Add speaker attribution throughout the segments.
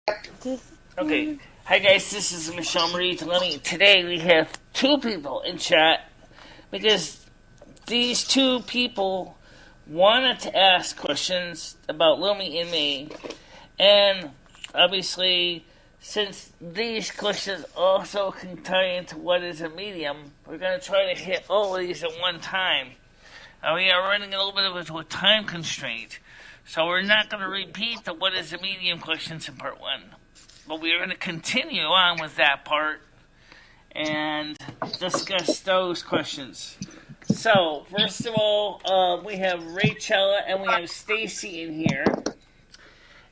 Speaker 1: Okay. Hi guys, this is MicheleMarieDalene. Today we have two people in chat because these two people wanted to ask questions about Lumi and me, and obviously, since these questions also can tie into what is a medium, we're going to try to hit all of these at one time. We are running a little bit of a time constraint, so we're not going to repeat the what is a medium questions in part one. But we are going to continue on with that part and discuss those questions. So, first of all, we have Raychella and we have Stacy in here.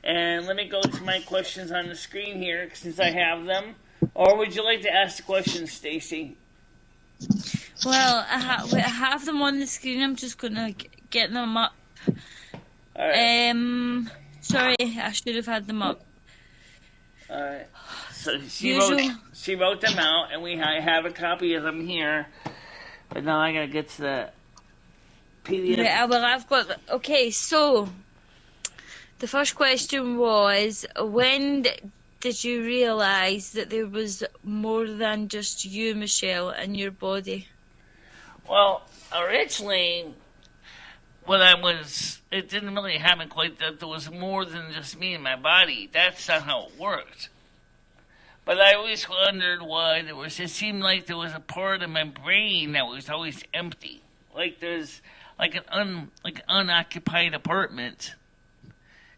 Speaker 1: And let me go to my questions on the screen here since I have them. Or would you like to ask the questions, Stacy?
Speaker 2: Well, I have them on the screen. I'm just going to get them up.
Speaker 1: All right.
Speaker 2: Sorry, I should have had them up.
Speaker 1: Alright, so she wrote them out, and I have a copy of them here, but now I gotta get to the PDF.
Speaker 2: Yeah, well, I've got. Okay, so the first question was: when did you realise that there was more than just you, Michelle, and your body?
Speaker 1: Well, originally, it didn't really happen quite that there was more than just me and my body. That's not how it worked. But I always wondered why it seemed like there was a part of my brain that was always empty. Like there's like an unoccupied apartment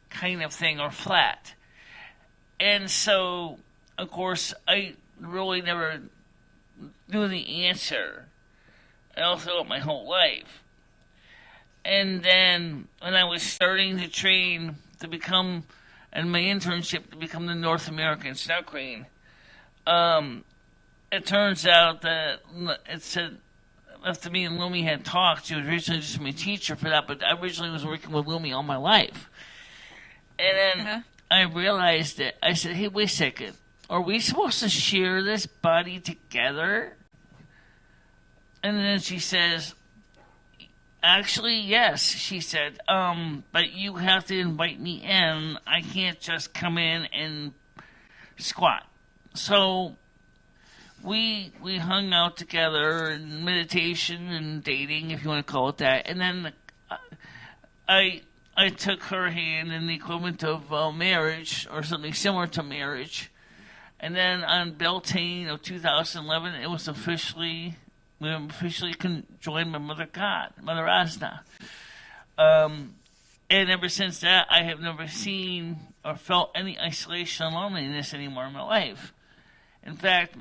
Speaker 1: kind of thing, or flat. And so, of course, I really never knew the answer. And also my whole life. And then when I was starting to train to become, and my internship to become the North American Snow Queen, it turns out that it said, after me and Lumi had talked, she was originally just my teacher for that, but I originally was working with Lumi all my life. And then I realized that, I said, hey, wait a second, are we supposed to share this body together? And then she says, actually, yes, she said, but you have to invite me in. I can't just come in and squat. So we hung out together in meditation and dating, if you want to call it that. And then I took her hand in the equivalent of marriage, or something similar to marriage. And then on Beltane of 2011, it was officially joined my Mother God, Mother Asna. And ever since that, I have never seen or felt any isolation or loneliness anymore in my life. In fact,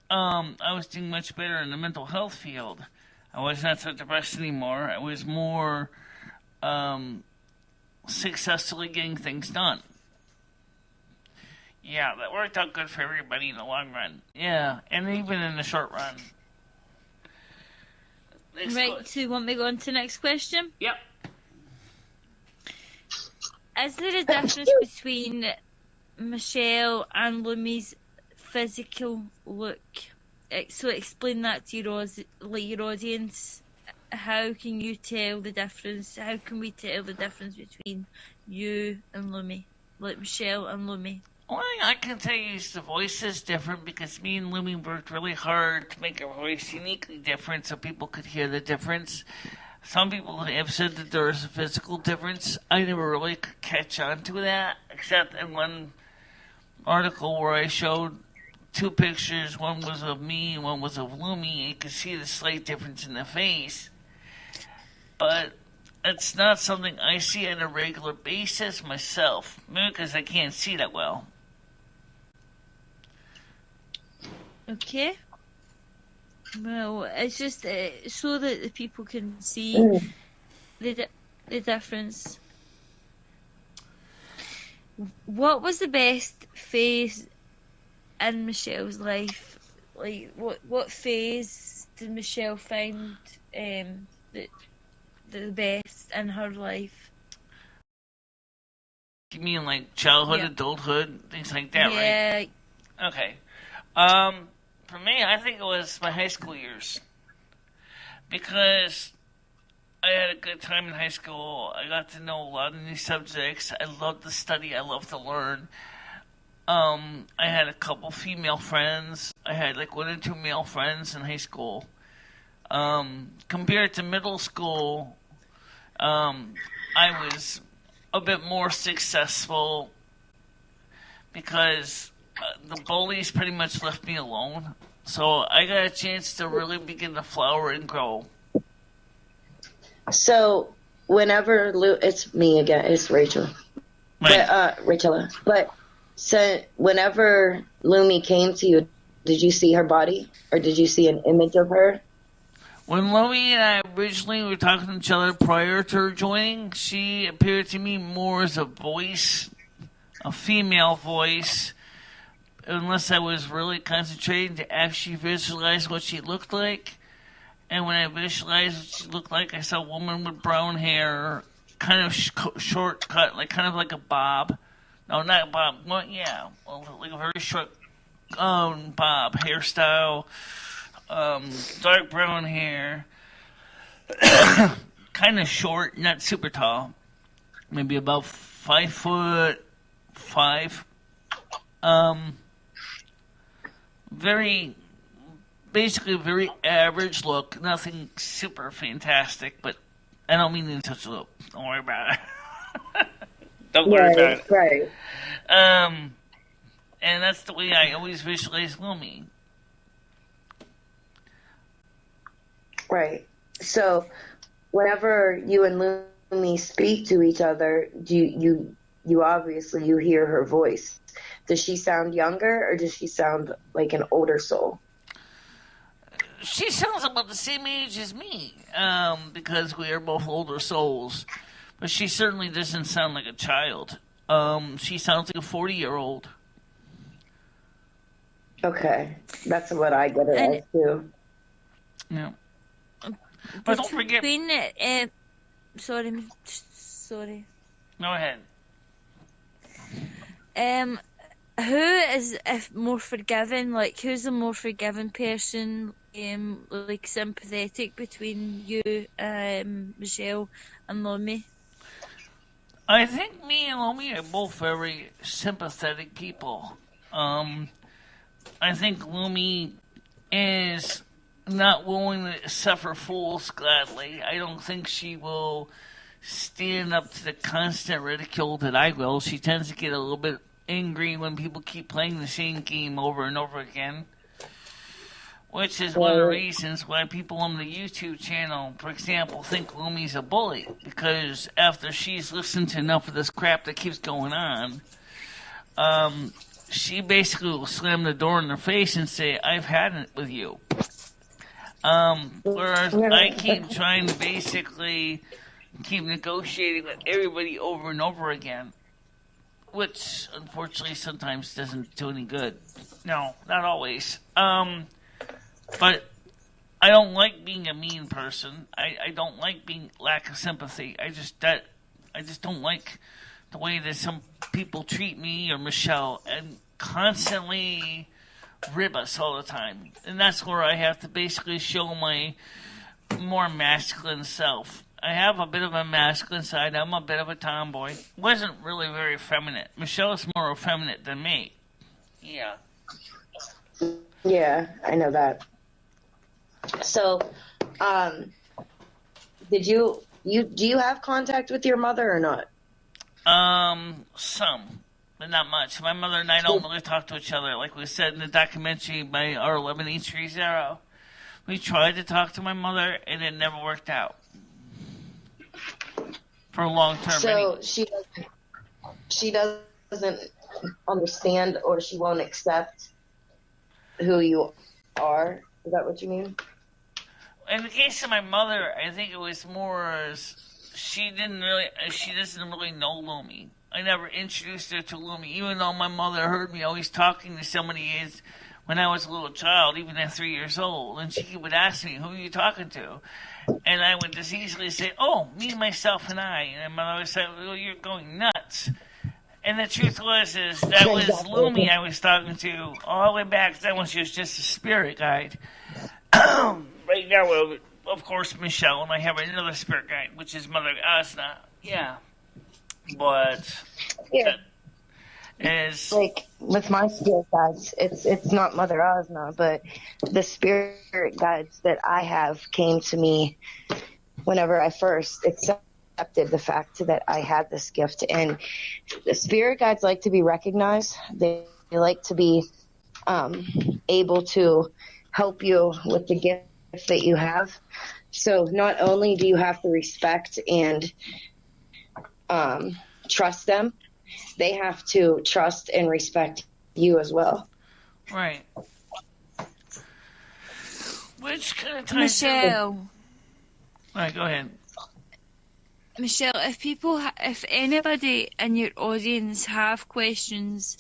Speaker 1: I was doing much better in the mental health field. I was not so depressed anymore. I was more successfully getting things done. Yeah, that worked out good for everybody in the long run. Yeah, and even in the short run.
Speaker 2: Right, so you want me to go on to the next question?
Speaker 1: Yep.
Speaker 2: Is there a difference between Michelle and Lumi's physical look? So explain that to your audience. How can you tell the difference? How can we tell the difference between you and Lumi? Like Michelle and Lumi?
Speaker 1: Well, I can tell you the voice is different because me and Lumi worked really hard to make our voice uniquely different so people could hear the difference. Some people have said that there is a physical difference. I never really could catch on to that, except in one article where I showed two pictures. One was of me and one was of Lumi, and you could see the slight difference in the face. But it's not something I see on a regular basis myself, maybe because I can't see that well.
Speaker 2: Okay. Well, it's just so that the people can see the difference. What was the best phase in Michelle's life? Like, what phase did Michelle find the best in her life?
Speaker 1: You mean like childhood, adulthood, things like that, right?
Speaker 2: Yeah.
Speaker 1: Okay. For me, I think it was my high school years. Because I had a good time in high school. I got to know a lot of new subjects. I loved to study. I loved to learn. I had a couple female friends. I had like 1 or 2 male friends in high school. Compared to middle school, I was a bit more successful because the bullies pretty much left me alone. So I got a chance to really begin to flower and grow.
Speaker 3: So whenever it's me again, it's Rachel,
Speaker 1: Right.
Speaker 3: but Raychella. But so whenever Lumi came to you, did you see her body or did you see an image of her?
Speaker 1: When Lumi and I originally were talking to each other prior to her joining, she appeared to me more as a voice, a female voice, unless I was really concentrating to actually visualize what she looked like. And when I visualized what she looked like, I saw a woman with brown hair, kind of short cut, like kind of like a bob. No, not a bob. Well, yeah, like a very short bob hairstyle. Dark brown hair, kind of short, not super tall, maybe about 5'5". Basically very average look, nothing super fantastic, but I don't mean to touch the look. Don't worry about it. Don't worry about it.
Speaker 3: Right.
Speaker 1: And that's the way I always visualize Lumi.
Speaker 3: Right. So whenever you and Lumi speak to each other, you obviously you hear her voice. Does she sound younger or does she sound like an older soul?
Speaker 1: She sounds about the same age as me, because we are both older souls. But she certainly doesn't sound like a child. She sounds like a 40-year-old.
Speaker 3: Okay. That's what I get it as too.
Speaker 1: Yeah. But don't forget...
Speaker 2: Sorry.
Speaker 1: Go ahead.
Speaker 2: Who is more forgiving? Like, who's a more forgiving person? Like sympathetic between you, Michelle, and Lumi?
Speaker 1: I think me and Lumi are both very sympathetic people. I think Lumi is not willing to suffer fools gladly. I don't think she will stand up to the constant ridicule that I will. She tends to get a little bit angry when people keep playing the same game over and over again, which is one of the reasons why people on the YouTube channel, for example, think Lumi's a bully, because after she's listened to enough of this crap that keeps going on, she basically will slam the door in their face and say, I've had it with you. Whereas I keep trying to basically keep negotiating with everybody over and over again, which unfortunately sometimes doesn't do any good. No, not always. But I don't like being a mean person. I don't like being lack of sympathy. I just don't like the way that some people treat me or Michelle and constantly rib us all the time. And that's where I have to basically show my more masculine self. I have a bit of a masculine side. I'm a bit of a tomboy. Wasn't really very effeminate. Michelle is more effeminate than me. Yeah.
Speaker 3: Yeah, I know that. So, do you have contact with your mother or not?
Speaker 1: Some, but not much. My mother and I don't really talk to each other. Like we said in the documentary by our R11E30, we tried to talk to my mother and it never worked out. For a long term.
Speaker 3: So
Speaker 1: anyway.
Speaker 3: she doesn't understand or she won't accept who you are. Is that what you mean?
Speaker 1: In the case of my mother, I think it was more she doesn't really know Lumi. I never introduced her to Lumi, even though my mother heard me always talking to somebody when I was a little child, even at 3 years old, and she would ask me, "Who are you talking to?" And I would just easily say, "Oh, me, myself, and I." And my mother would say, "Well, you're going nuts." And the truth was that was Lumi I was talking to all the way back then when she was just a spirit guide. Right now, of course, Michelle, and I have another spirit guide, which is Mother Asna. Yeah. But, is
Speaker 3: like with my spirit guides, it's not Mother Ozma, but the spirit guides that I have came to me whenever I first accepted the fact that I had this gift. And the spirit guides like to be recognized. They like to be able to help you with the gift that you have. So not only do you have to respect and trust them, they have to trust and respect you as well.
Speaker 1: right. Which kind of ties in.
Speaker 2: Michelle,
Speaker 1: All right, go ahead.
Speaker 2: Michelle, if anybody in your audience have questions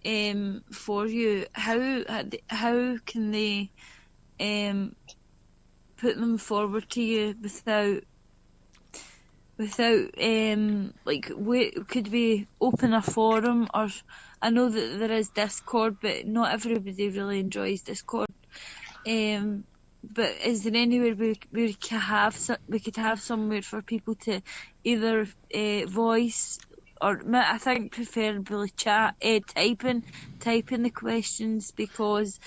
Speaker 2: for you, how can they put them forward to you without could we open a forum? Or I know that there is Discord, but not everybody really enjoys Discord. But is there anywhere we could have somewhere for people to either voice or I think preferably chat, typing the questions, because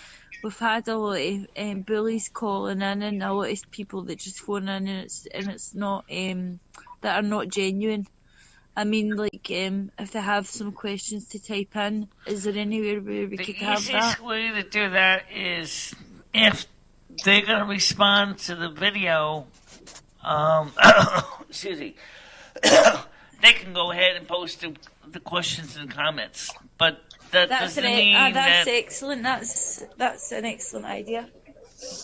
Speaker 2: we've had a lot of bullies calling in and a lot of people that just phone in and it's not that are not genuine. I mean, like, if they have some questions to type in, is there anywhere where we could have that?
Speaker 1: The easiest way to do that is if they're going to respond to the video, excuse me, they can go ahead and post the questions and comments. But that doesn't mean
Speaker 2: that's excellent. That's an excellent idea.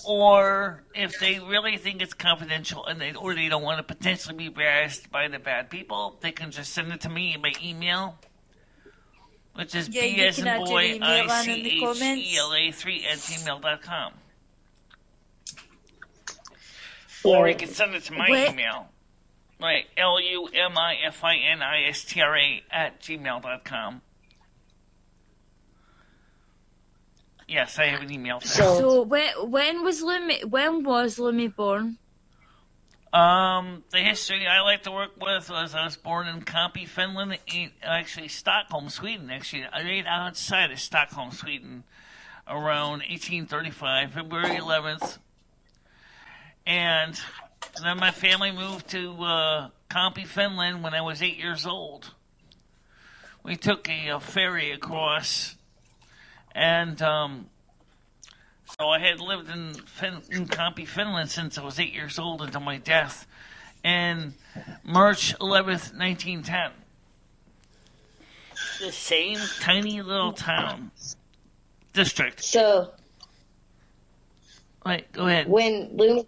Speaker 1: Or if they really think it's confidential and they don't want to potentially be embarrassed by the bad people, they can just send it to me by email, which is B as in boy, ICHELA3@gmail.com. Or you can send it to my email, like LUMIFINISTRA@gmail.com. Yes, I have an email.
Speaker 2: So when was Lumi born?
Speaker 1: The history I like to work with was I was born in Kamppi, Finland, actually Stockholm, Sweden, right outside of Stockholm, Sweden, around 1835, February 11th. And then my family moved to Kamppi, Finland when I was 8 years old. We took a ferry across, and so I had lived in Kamppi, Finland since I was 8 years old until my death in March 11th, 1910. The same tiny little town, district.
Speaker 3: So,
Speaker 1: right, go ahead.
Speaker 3: When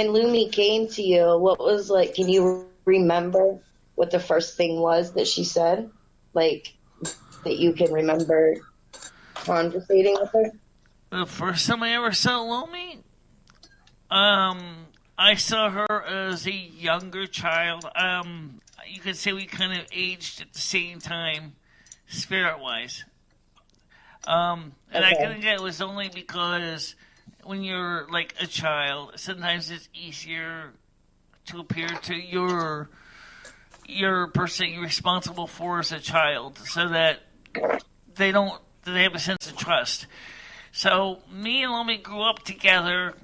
Speaker 3: Lumi came to you, what was like? Can you remember what the first thing was that she said? Like that you can remember conversating with her?
Speaker 1: The first time I ever saw Lumi, I saw her as a younger child. You could say we kind of aged at the same time, spirit-wise. And I think it was only because when you're like a child, sometimes it's easier to appear to your person you're responsible for as a child, so that they have a sense of trust. So me and Lumi grew up together.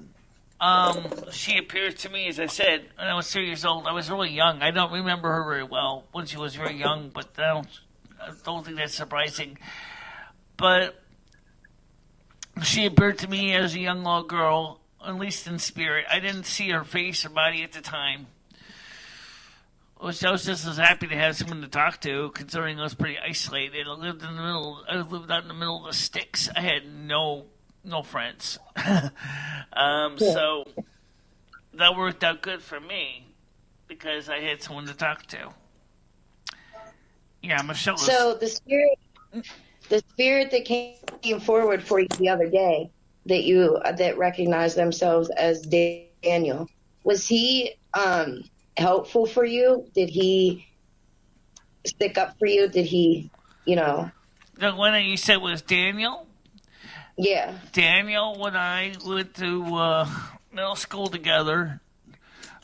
Speaker 1: She appeared to me, as I said, when I was 3 years old. I was really young. I don't remember her very well when she was very young, but I don't think that's surprising. But she appeared to me as a young little girl, at least in spirit. I didn't see her face or body at the time. I was just as happy to have someone to talk to, considering I was pretty isolated. I lived out in the middle of the sticks. I had no friends. So that worked out good for me because I had someone to talk to. Yeah, Michelle.
Speaker 3: So the spirit that came forward for you the other day, that recognized themselves as Daniel, was he helpful for you? Did he stick up for you? Did he, The
Speaker 1: one that you said was Daniel?
Speaker 3: Yeah.
Speaker 1: Daniel and I went to middle school together,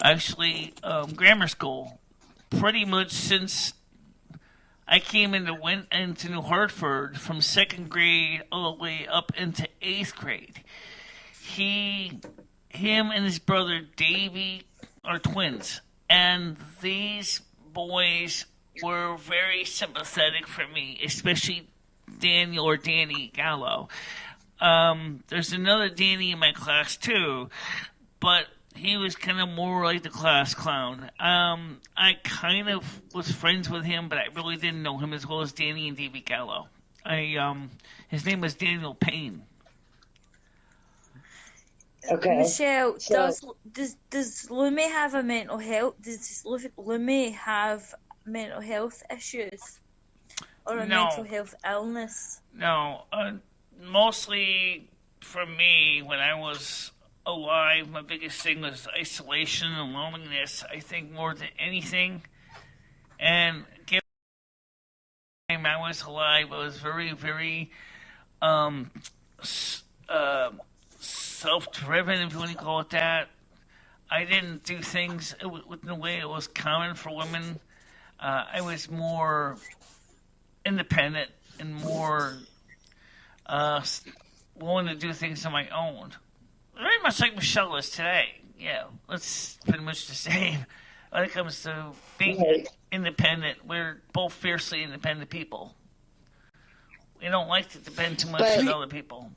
Speaker 1: actually grammar school, pretty much since I came went into New Hartford from second grade all the way up into eighth grade. Him and his brother Davey are twins, and these boys were very sympathetic for me, especially Daniel or Danny Gallo. There's another Danny in my class too, but he was kind of more like the class clown. I kind of was friends with him, but I really didn't know him as well as Danny and Davey Gallo. His name was Daniel Payne.
Speaker 3: Okay.
Speaker 2: Michelle, does Lumi have a mental health? Does Lumi have mental health issues or a mental health illness?
Speaker 1: No, mostly for me, when I was alive, my biggest thing was isolation and loneliness. I think more than anything, and given the time I was alive, I was very, very self-driven, if you want to call it that. I didn't do things in the way it was common for women. I was more independent and more willing to do things on my own. Very much like Michelle is today. Yeah, that's pretty much the same. When it comes to being independent, we're both fiercely independent people. We don't like to depend too much on other people.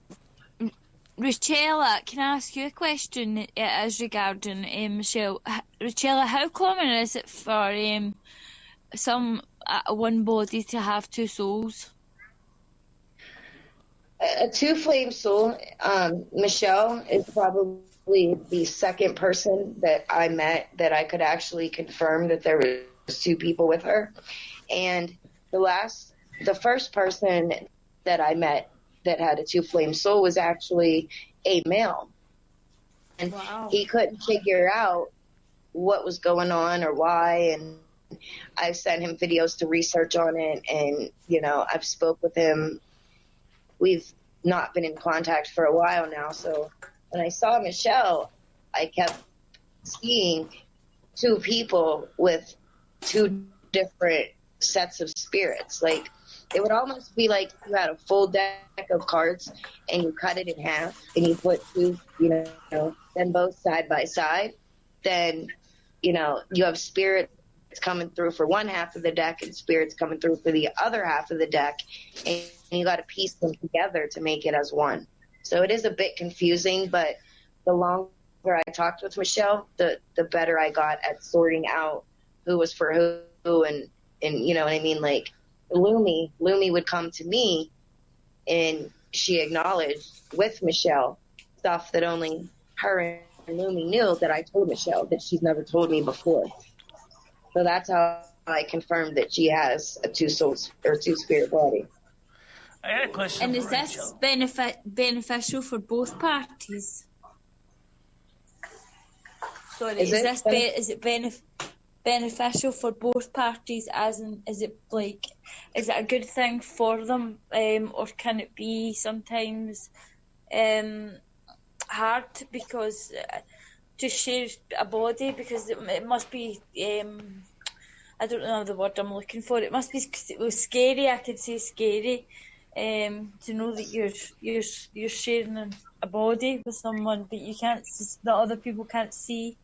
Speaker 2: Raychella, can I ask you a question as regarding Michelle? Raychella, how common is it for one body to have two souls?
Speaker 3: A two-flame soul. Michelle is probably the second person that I met that I could actually confirm that there was two people with her. And the first person that I met that had a two-flame soul was actually a male. And he couldn't figure out what was going on or why. And I sent him videos to research on it. And, I've spoke with him. We've not been in contact for a while now. So when I saw Michelle, I kept seeing two people with two different sets of spirits. Like, it would almost be like you had a full deck of cards and you cut it in half and you put two, then both side by side. Then, you have spirits coming through for one half of the deck and spirits coming through for the other half of the deck. And you got to piece them together to make it as one. So it is a bit confusing, but the longer I talked with Michelle, the better I got at sorting out who was for who and you know what I mean? Like, Lumi would come to me and she acknowledged with Michelle stuff that only her and Lumi knew that I told Michelle that she's never told me before. So that's how I confirmed that she has a two souls or two spirit body.
Speaker 1: I had a question.
Speaker 2: And is this beneficial for both parties? Sorry, is it beneficial for both parties? As in, is it a good thing for them, or can it be sometimes hard because to share a body, because it must be I don't know the word I'm looking for. It must be scary. I could say scary to know that you're sharing a body with someone that you can't, that other people can't see.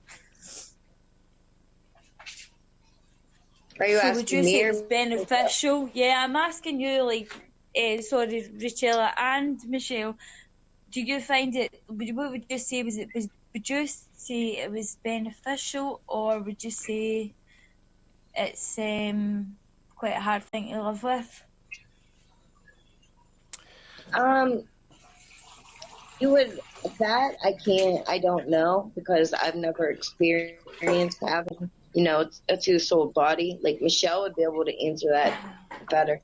Speaker 3: Are you asking
Speaker 2: would you
Speaker 3: me
Speaker 2: say it's beneficial? Yeah, I'm asking you, sorry, Raychella and Michelle. Do you find it? What would you say? Would you say it was beneficial, or would you say it's quite a hard thing to live with?
Speaker 3: I don't know, because I've never experienced having, a two-souled body. Like, Michelle would be able to answer that better.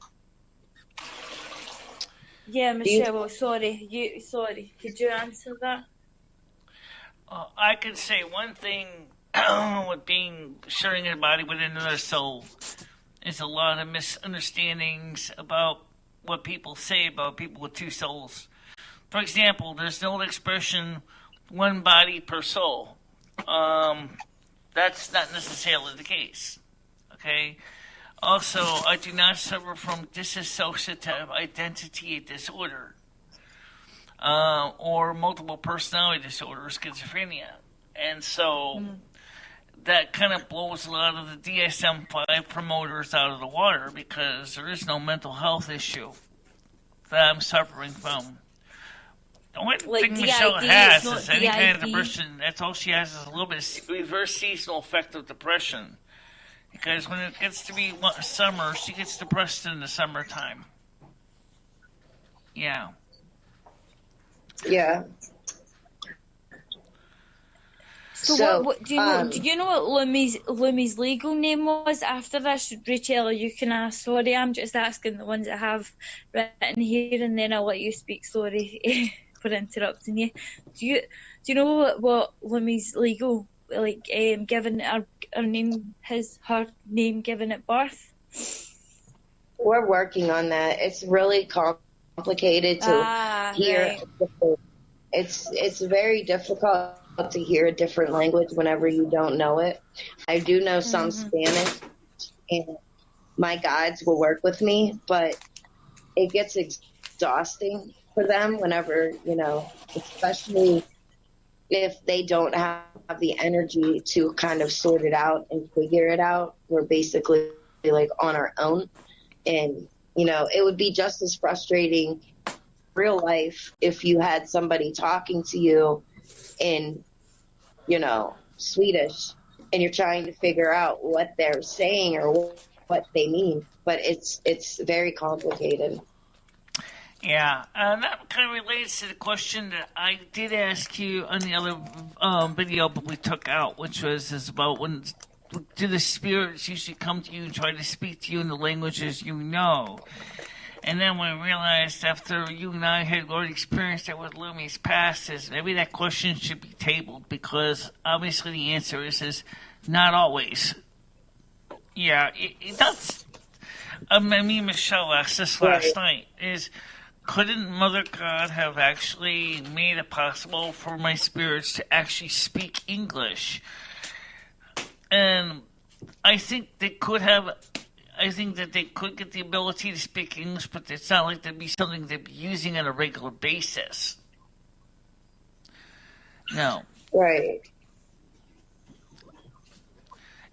Speaker 2: Yeah, Michelle, sorry. Could you answer that?
Speaker 1: I could say one thing with sharing a body with another soul is a lot of misunderstandings about what people say about people with two souls. For example, there's the old expression, one body per soul. That's not necessarily the case. Okay? Also, I do not suffer from dissociative identity disorder or multiple personality disorder, schizophrenia. And so that kind of blows a lot of the DSM-5 promoters out of the water because there is no mental health issue that I'm suffering from. The only thing Michelle has is any kind of depression. That's all she has is a little bit of reverse seasonal effect of depression. Because when it gets to be summer, she gets depressed in the summertime. Yeah.
Speaker 3: Yeah.
Speaker 2: So what do you know? Do you know what Lumi's legal name was after this? Raychella, you can ask. Sorry, I'm just asking the ones that have written here, and then I'll let you speak. Sorry for interrupting you. Do you know what Lumi's legal given her name, her name given at birth?
Speaker 3: We're working on that. It's really complicated to hear. Right. It's very difficult to hear a different language whenever you don't know it. I do know some Spanish, and my guides will work with me, but it gets exhausting for them whenever, especially if they don't have the energy to kind of sort it out and figure it out. We're basically like on our own. And, it would be just as frustrating in real life if you had somebody talking to you in, Swedish, and you're trying to figure out what they're saying or what they mean. But it's very complicated.
Speaker 1: Yeah, that kind of relates to the question that I did ask you on the other video, but we took out, which is about when do the spirits usually come to you and try to speak to you in the languages you know? And then we realized after you and I had already experienced it with Lumi's past, is maybe that question should be tabled because obviously the answer is not always. Yeah, that's. Michelle asked this last night. Couldn't Mother God have actually made it possible for my spirits to actually speak English? And I think they could have. I think that they could get the ability to speak English, but it's not like that'd be something they'd be using on a regular basis. No.
Speaker 3: Right.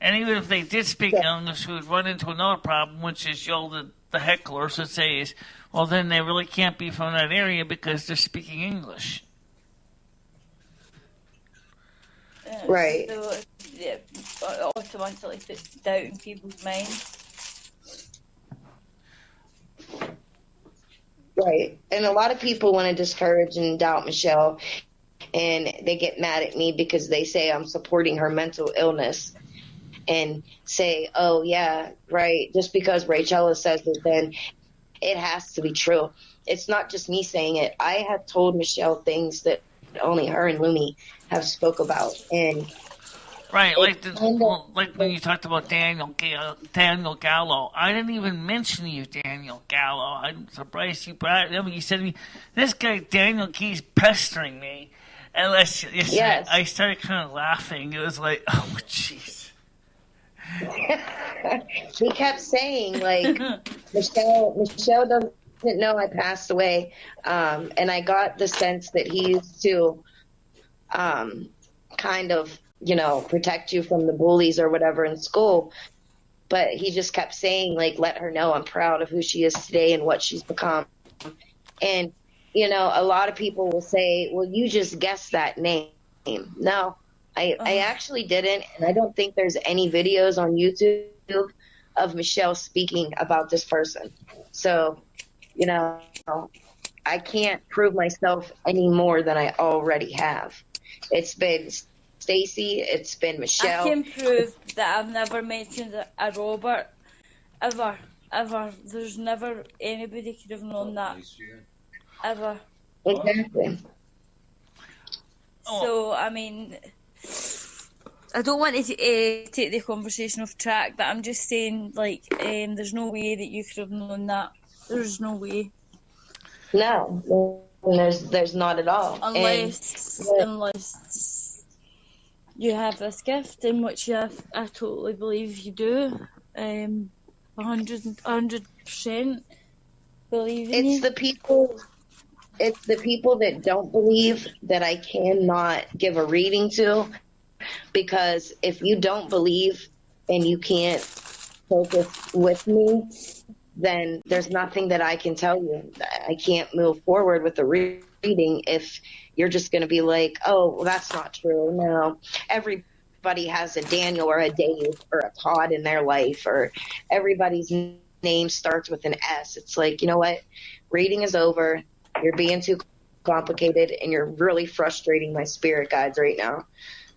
Speaker 1: And even if they did speak English, we would run into another problem, which is the hecklers would say is, well, then they really can't be from that area because they're speaking English.
Speaker 3: Right.
Speaker 2: So it automatically puts doubt in people's minds.
Speaker 3: Right. And a lot of people want to discourage and doubt Michelle, and they get mad at me because they say I'm supporting her mental illness and say, oh, yeah, right, just because Raychella says it, then it has to be true. It's not just me saying it. I have told Michelle things that only her and Lumi have spoke about. And
Speaker 1: right, like when you talked about Daniel Gallo. I didn't even mention you, Daniel Gallo. I'm surprised you brought it up. You said to me, this guy Daniel keeps pestering me. And yes. I started kind of laughing. It was like, oh, jeez.
Speaker 3: He kept saying, like, Michelle doesn't know I passed away. And I got the sense that he used to kind of, protect you from the bullies or whatever in school. But he just kept saying, like, let her know I'm proud of who she is today and what she's become. And, a lot of people will say, well, you just guessed that name. No, I actually didn't. And I don't think there's any videos on YouTube of Michelle speaking about this person. So, I can't prove myself any more than I already have. It's been Stacy, it's been Michelle.
Speaker 2: I can prove that I've never mentioned a Robert, ever. There's never anybody could have known that, ever.
Speaker 3: Exactly.
Speaker 2: So, I mean, I don't want to take the conversation off track, but I'm just saying, like, there's no way that you could have known that. There's no way.
Speaker 3: No, there's not at all.
Speaker 2: Unless you have this gift, in which I totally believe you do. 100% believe in you.
Speaker 3: It's the people that don't believe that I cannot give a reading to, because if you don't believe and you can't focus with me, then there's nothing that I can tell you. I can't move forward with the reading if you're just going to be like, oh, well, that's not true. No, everybody has a Daniel or a Dave or a Todd in their life, or everybody's name starts with an S. It's like, you know what? Reading is over. You're being too complicated, and you're really frustrating my spirit guides right now.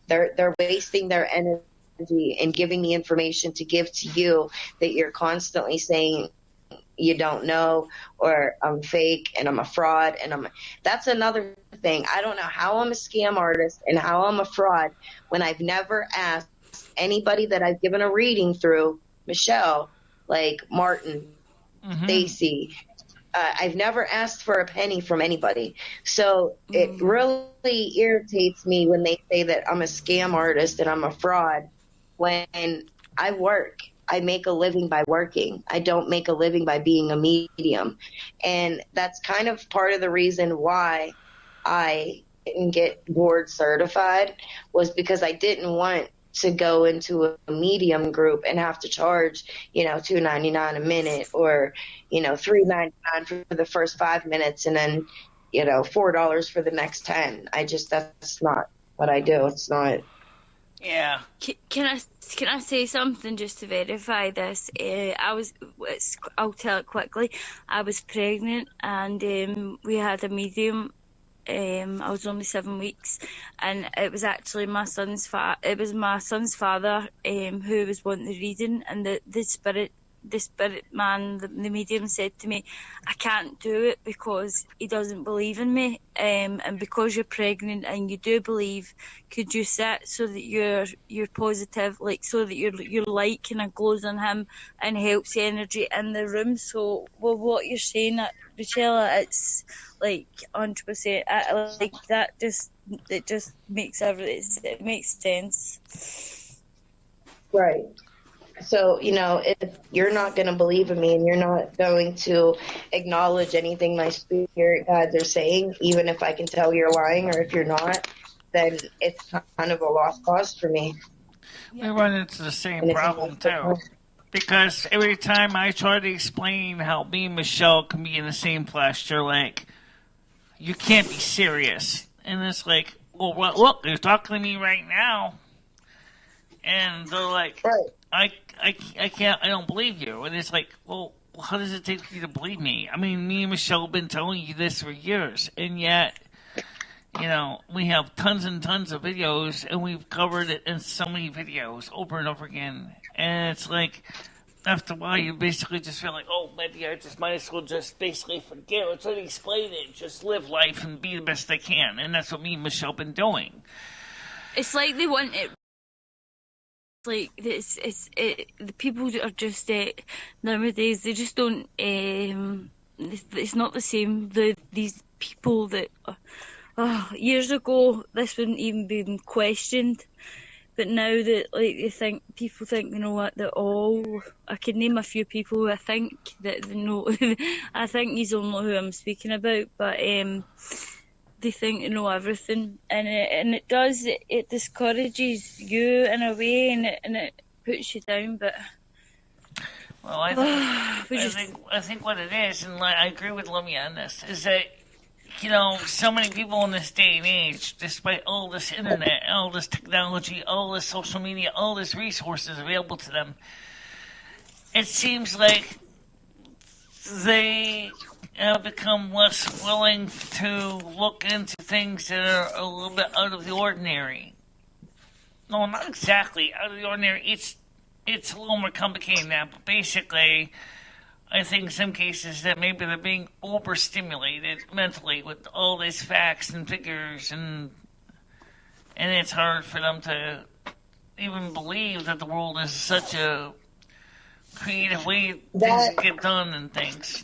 Speaker 3: They're wasting their energy and giving me information to give to you that you're constantly saying you don't know, or I'm fake and I'm a fraud, and that's another thing. I don't know how I'm a scam artist and how I'm a fraud when I've never asked anybody that I've given a reading through, Michelle, like Martin, Stacy. I've never asked for a penny from anybody. So it really irritates me when they say that I'm a scam artist and I'm a fraud, when I work. I make a living by working. I don't make a living by being a medium. And that's kind of part of the reason why I didn't get board certified, was because I didn't want to go into a medium group and have to charge, $2.99 a minute, or, $3.99 for the first 5 minutes, and then, $4 for the next 10. That's not what I do. It's not.
Speaker 1: Yeah.
Speaker 2: Can I say something just to verify this? I'll tell it quickly. I was pregnant, and we had a medium. I was only 7 weeks, and it was actually my son's father. It was my son's father who was wanting the reading, and the spirit man, the medium, said to me, I can't do it because he doesn't believe in me, and because you're pregnant and you do believe, could you sit so that you're positive, like, so that your light kind of glows on him and helps the energy in the room. So, well, what you're saying, Raychella, it's like 100%. Like that, it just makes it makes sense.
Speaker 3: Right. So, if you're not going to believe in me and you're not going to acknowledge anything my spirit guides are saying, even if I can tell you're lying or if you're not, then it's kind of a lost cause for me.
Speaker 1: We run into the same problem, too. Because every time I try to explain how me and Michelle can be in the same flesh, they're like, you can't be serious. And it's like, well, look, you're talking to me right now. And they're like, right. I can't, I don't believe you. And it's like, well, how does it take you to believe me? I mean, me and Michelle have been telling you this for years, and yet, we have tons and tons of videos, and we've covered it in so many videos over and over again. And it's like, after a while, you basically just feel like, oh, maybe I just might as well just basically forget it, try to explain it, just live life and be the best I can. And that's what me and Michelle have been doing.
Speaker 2: It's like they want it. Like the people that are just nowadays, they just don't. It's not the same. These people that years ago this wouldn't even been questioned, but now that people think they know what they're all. I could name a few people who I think that they know. I think you don't know who I'm speaking about, but they think they know everything, and it does. It discourages you in a way, and it puts you down. But
Speaker 1: well, I think what it is, and I agree with Lumi on this, is that so many people in this day and age, despite all this internet, all this technology, all this social media, all this resources available to them, it seems like they become less willing to look into things that are a little bit out of the ordinary. No, not exactly out of the ordinary. It's a little more complicated than that, but basically, I think in some cases that maybe they're being overstimulated mentally with all these facts and figures, and it's hard for them to even believe that the world is such a creative way things get done and things.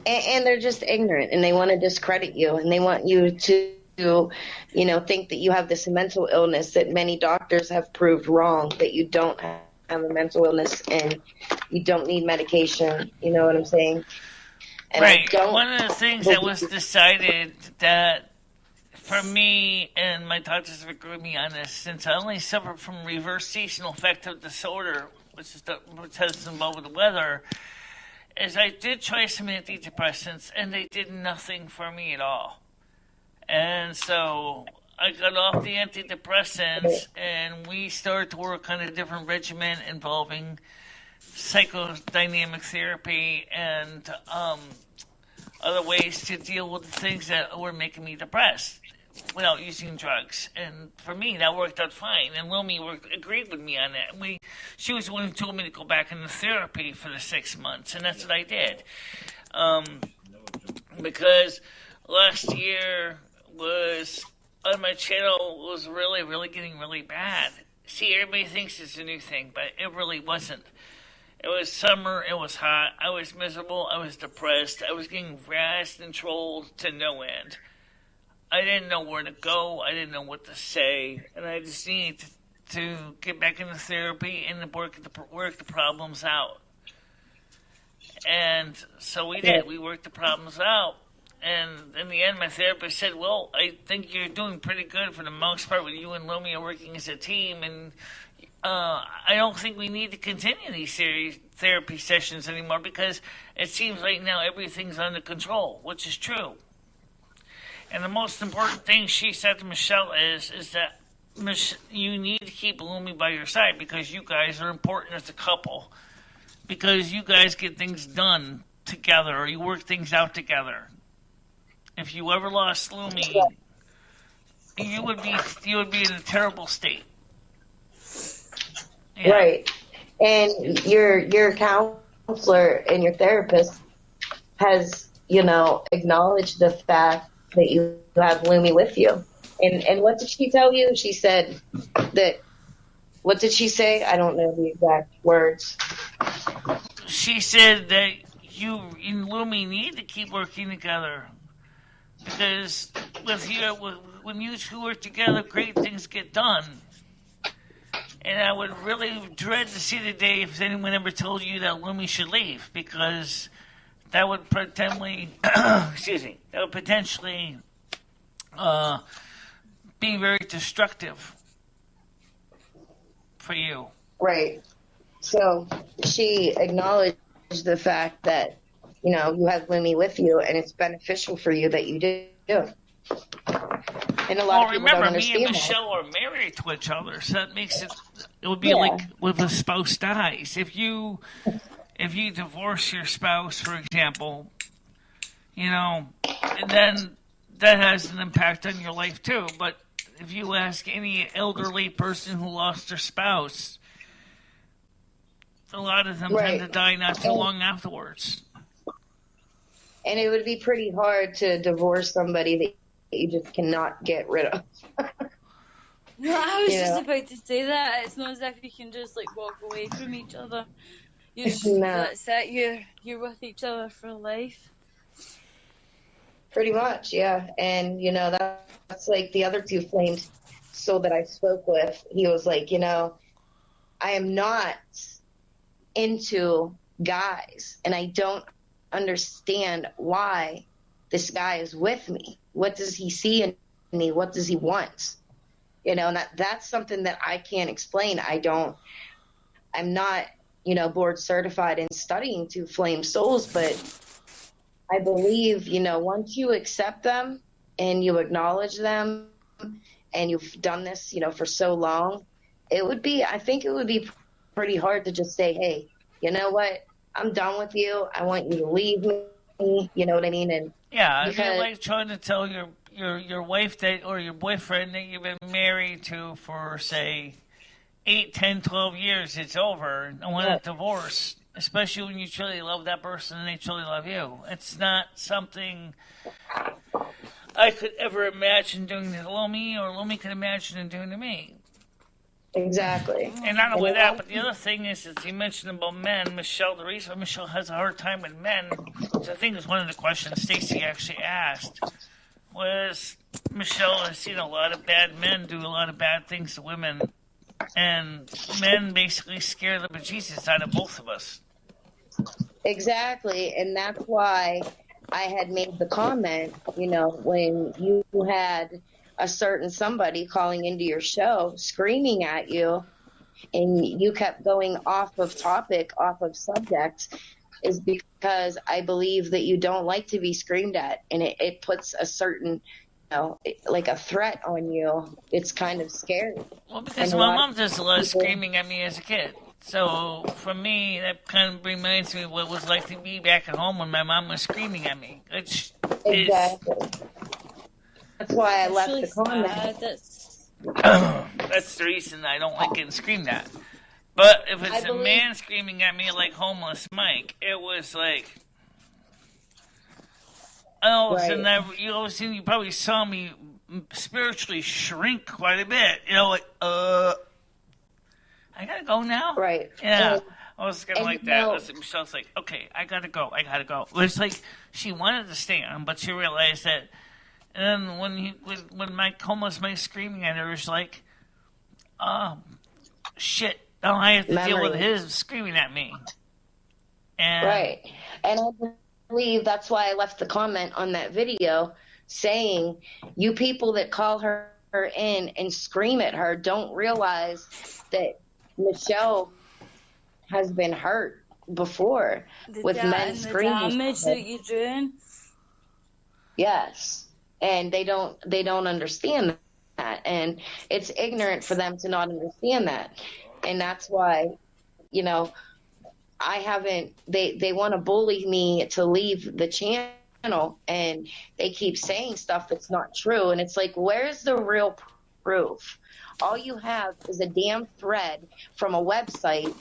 Speaker 3: And they're just ignorant, and they want to discredit you, and they want you to, think that you have this mental illness that many doctors have proved wrong, that you don't have a mental illness and you don't need medication. You know what I'm saying? And
Speaker 1: right. One of the things that was decided that for me, and my doctors have agreed with me on this, since I only suffer from reverse seasonal affective disorder, which has involved with the weather, is I did try some antidepressants, and they did nothing for me at all. And so I got off the antidepressants, and we started to work on a different regimen involving psychodynamic therapy and other ways to deal with the things that were making me depressed without using drugs. And for me, that worked out fine. And Lumi agreed with me on that. She was the one who told me to go back into therapy for the 6 months, and that's what I did. Because last year was, on my channel, was really, really getting really bad. See, everybody thinks it's a new thing, but it really wasn't. It was summer, it was hot, I was miserable, I was depressed, I was getting harassed and trolled to no end. I didn't know where to go, I didn't know what to say, and I just needed to get back into therapy and work the problems out. And so we did, we worked the problems out. And in the end, my therapist said, well, I think you're doing pretty good for the most part with you and Lumi are working as a team, and I don't think we need to continue these therapy sessions anymore because it seems like now everything's under control, which is true. And the most important thing she said to Michelle is that you need to keep Lumi by your side because you guys are important as a couple, because you guys get things done together or you work things out together. If you ever lost Lumi, you would be in a terrible state. Yeah.
Speaker 3: Right. And your counselor and your therapist has, acknowledged the fact that you have Lumi with you. And what did she tell you? She said that, what did she say? I don't know the exact words.
Speaker 1: She said that you and Lumi need to keep working together. Because when you two work together, great things get done. And I would really dread to see the day if anyone ever told you that Lumi should leave, because that would potentially, be very destructive for you.
Speaker 3: Right. So she acknowledged the fact that, you have Lumi with you, and it's beneficial for you that you do. And a lot of people don't understand.
Speaker 1: Me and Michelle are married to each other, so that makes it would be like when a spouse dies. If you divorce your spouse, for example, then that has an impact on your life too. But if you ask any elderly person who lost their spouse, a lot of them tend to die not too long afterwards.
Speaker 3: And it would be pretty hard to divorce somebody that you just cannot get rid of.
Speaker 2: No, I was just about to say that. It's not as if you can just walk away from each other. That's it. You're with each other for life.
Speaker 3: Pretty much, yeah. And that's like the other two flamed soul that I spoke with. He was like, I am not into guys, and I don't understand why this guy is with me. What does he see in me? What does he want? And that's something that I can't explain. I'm not, board certified in studying to flame souls, but I believe, once you accept them and you acknowledge them and you've done this, for so long, I think it would be pretty hard to just say, hey, you know what? I'm done with you. I want you to leave me. You know what I mean? And
Speaker 1: it'd be like trying to tell your wife that, or your boyfriend that you've been married to for, say, 8, 10, 12 years, it's over. I want a divorce, especially when you truly love that person and they truly love you. It's not something I could ever imagine doing to Lumi, or Lumi could imagine doing to me.
Speaker 3: Exactly.
Speaker 1: And not only that, but the other thing is you mentioned about men, Michelle, the reason Michelle has a hard time with men, which I think is one of the questions Stacy actually asked, was Michelle has seen a lot of bad men do a lot of bad things to women And men basically scare the bejesus out of both of us.
Speaker 3: Exactly, and that's why I had made the comment, when you had a certain somebody calling into your show screaming at you and you kept going off of topic, off of subject, is because I believe that you don't like to be screamed at, and it puts a certain, like a threat on you. It's kind of scary.
Speaker 1: Well, because my mom does a lot of screaming at me as a kid. So, for me, that kind of reminds me of what it was like to be back at home when my mom was screaming at me.
Speaker 3: Exactly. That's why I left the comment.
Speaker 1: That's the reason I don't like getting screamed at. But if it's a man screaming at me like homeless Mike, it was like... all of a sudden, you probably saw me spiritually shrink quite a bit. I gotta go now?
Speaker 3: Right.
Speaker 1: Yeah. I was kind of like that. Michelle's like, okay, I gotta go. It's like she wanted to stay on, but she realized that. And then when Mike homeless Mike screaming at her, it's like, oh, shit. Now I have to deal with his screaming at me.
Speaker 3: Right. And I believe that's why I left the comment on that video saying, you people that call her in and scream at her don't realize that Michelle has been hurt before with men screaming.
Speaker 2: The damage that you're doing.
Speaker 3: Yes, and they don't understand that, and it's ignorant for them to not understand that, and that's why, I haven't. They want to bully me to leave the channel, and they keep saying stuff that's not true, and it's like, where's the real proof? All you have is a damn thread from a website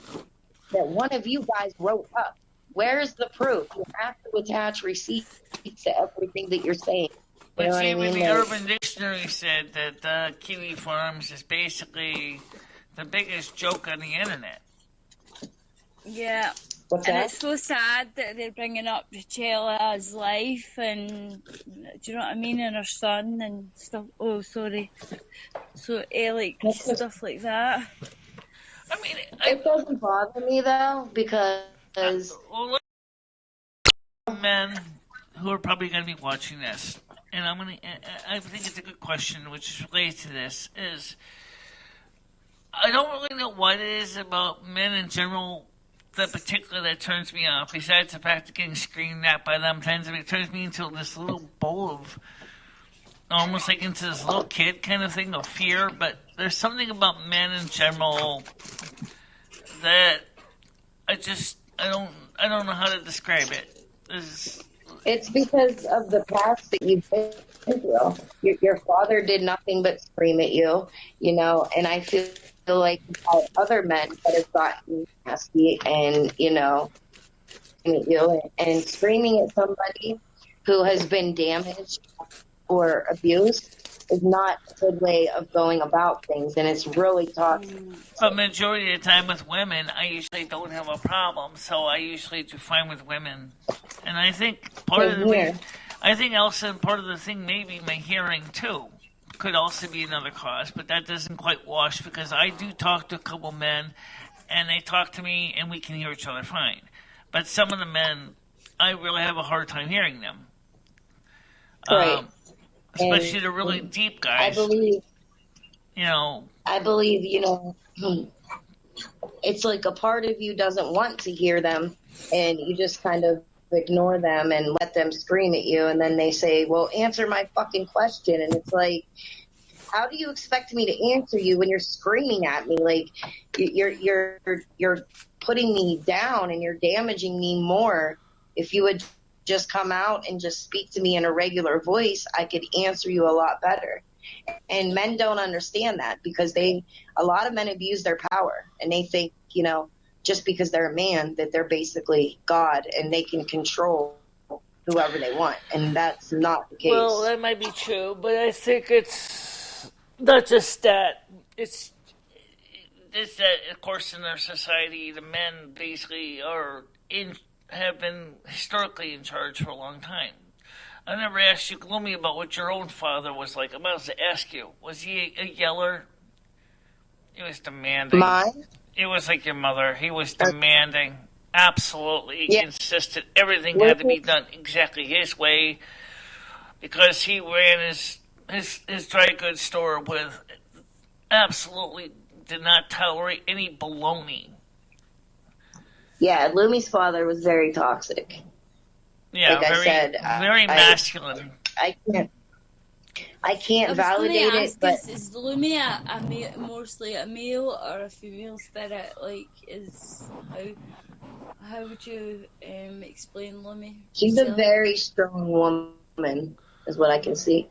Speaker 3: that one of you guys wrote up. Where's the proof? You have to attach receipts to everything that you're saying.
Speaker 1: But even the Urban Dictionary said that Kiwi Farms is basically the biggest joke on the internet.
Speaker 2: Yeah.
Speaker 3: What's that?
Speaker 2: And it's so sad that they're bringing up Raychella's life and, do you know what I mean, and her son and stuff. Oh, sorry. So, stuff like that.
Speaker 1: I mean,
Speaker 3: it doesn't bother me, though, because...
Speaker 1: men who are probably going to be watching this, and I think it's a good question, which is related to this, is I don't really know what it is about men in general that turns me off, besides the fact of getting screamed at by them. It turns me into this little bowl of, almost like into this little kid kind of thing of fear, but there's something about men in general that I don't know how to describe it.
Speaker 3: It's because of the past that you've been through. Your father did nothing but scream at you, and I feel like other men that have gotten nasty and, and screaming at somebody who has been damaged or abused is not a good way of going about things, and it's really toxic.
Speaker 1: But majority of the time with women, I usually don't have a problem, so I usually do fine with women. And I think part of the thing, maybe my hearing too, could also be another cause, but that doesn't quite wash, because I do talk to a couple men, and they talk to me, and we can hear each other fine. But some of the men, I really have a hard time hearing them.
Speaker 3: Right.
Speaker 1: Especially the really deep guys.
Speaker 3: I believe, it's like a part of you doesn't want to hear them, and you just kind of ignore them and let them scream at you, and then they say, well, answer my fucking question, and it's like, how do you expect me to answer you when you're screaming at me? Like, you're putting me down, and you're damaging me more. If you would just come out and just speak to me in a regular voice, I could answer you a lot better. And men don't understand that, because a lot of men abuse their power, and they think, just because they're a man, that they're basically God and they can control whoever they want. And that's not the case.
Speaker 1: Well, that might be true, but I think it's not just that. It's that, of course, in our society, the men basically have been historically in charge for a long time. I never asked you, Lumi, about what your own father was like. I'm about to ask you, was he a yeller? He was demanding.
Speaker 3: Mine?
Speaker 1: It was like your mother. He was demanding. Absolutely insisted. Everything had to be done exactly his way because he ran his dry goods store with absolutely did not tolerate any baloney.
Speaker 3: Yeah, Lumi's father was very toxic.
Speaker 1: Yeah,
Speaker 3: like I said,
Speaker 1: very masculine.
Speaker 3: I can't validate it, but
Speaker 2: is Lumi mostly a male or a female spirit? Like, how would you explain Lumi?
Speaker 3: She's a very strong woman, is what I can see.